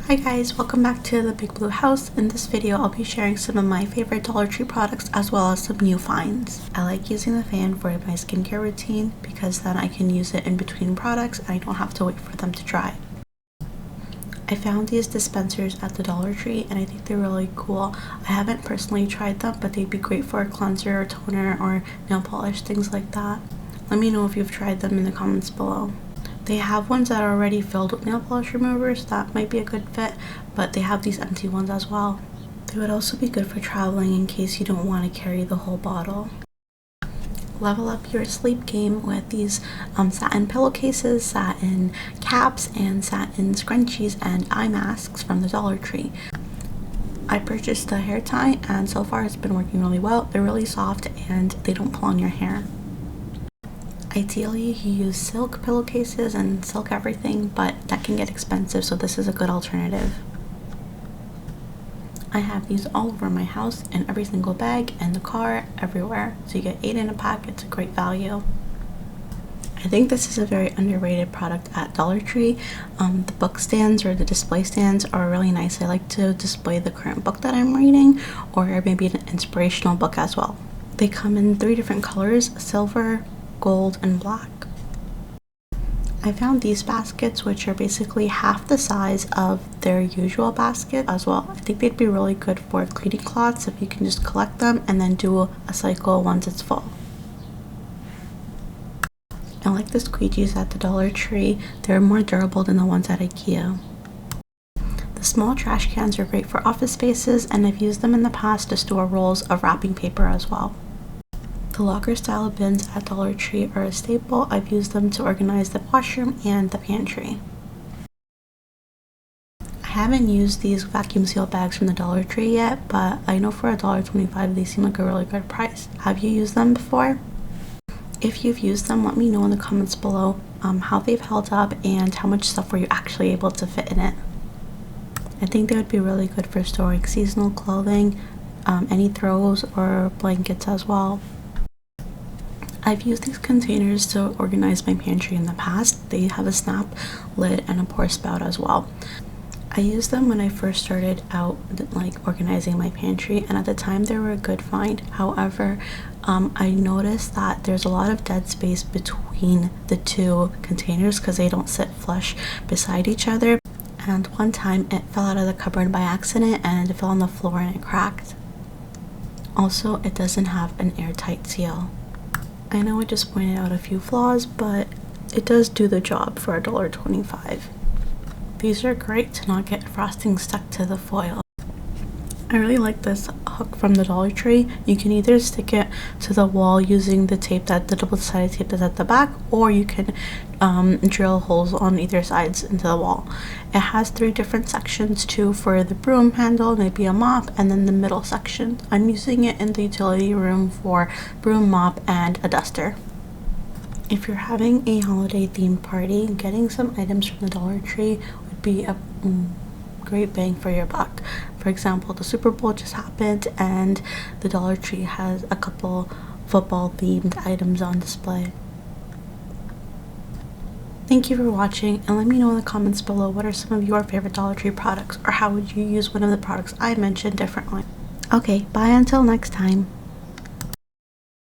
Hi guys, welcome back to the Big Blue House. In this video, I'll be sharing some of my favorite Dollar Tree products as well as some new finds. I like using the fan for my skincare routine because then I can use it in between products and I don't have to wait for them to dry. I found these dispensers at the Dollar Tree and I think they're really cool. I haven't personally tried them, but they'd be great for a cleanser or toner or nail polish, things like that. Let me know if you've tried them in the comments below. They have ones that are already filled with nail polish removers. That might be a good fit, but they have these empty ones as well. They would also be good for traveling in case you don't want to carry the whole bottle. Level up your sleep game with these satin pillowcases, satin caps, and satin scrunchies and eye masks from the Dollar Tree. I purchased the hair tie and so far it's been working really well. They're really soft and they don't pull on your hair. Ideally, you use silk pillowcases and silk everything, but that can get expensive, so this is a good alternative. I have these all over my house, in every single bag, in the car, everywhere. So you get 8 in a pack, it's a great value. I think this is a very underrated product at Dollar Tree. The book stands or the display stands are really nice. I like to display the current book that I'm reading or maybe an inspirational book as well. They come in 3 different colors: silver, gold, and black. I found these baskets, which are basically half the size of their usual basket as well. I think they'd be really good for cleaning cloths if you can just collect them and then do a cycle once it's full. I like the squeegees at the Dollar Tree. They're more durable than the ones at IKEA. The small trash cans are great for office spaces, and I've used them in the past to store rolls of wrapping paper as well. The locker style bins at Dollar Tree are a staple. I've used them to organize the washroom and the pantry. I haven't used these vacuum seal bags from the Dollar Tree yet, but I know for $1.25 they seem like a really good price. Have you used them before? If you've used them, let me know in the comments below how they've held up and how much stuff were you actually able to fit in it. I think they would be really good for storing seasonal clothing, any throws or blankets as well. I've used these containers to organize my pantry in the past. They have a snap lid and a pour spout as well. I used them when I first started out organizing my pantry, and at the time they were a good find. However, I noticed that there's a lot of dead space between the 2 containers because they don't sit flush beside each other. And one time it fell out of the cupboard by accident and it fell on the floor and it cracked. Also, it doesn't have an airtight seal. I know I just pointed out a few flaws, but it does do the job for $1.25. These are great to not get frosting stuck to the foil. I really like this hook from the Dollar Tree. You can either stick it to the wall using the double-sided tape that's at the back, or you can drill holes on either sides into the wall. It has 3 different sections, 2 for the broom handle, maybe a mop, and then the middle section. I'm using it in the utility room for broom, mop, and a duster. If you're having a holiday themed party, getting some items from the Dollar Tree would be a great bang for your buck. For example, the Super Bowl just happened and the Dollar Tree has a couple football themed items on display. Thank you for watching, and let me know in the comments below what are some of your favorite Dollar Tree products, or how would you use one of the products I mentioned differently. Okay, bye until next time.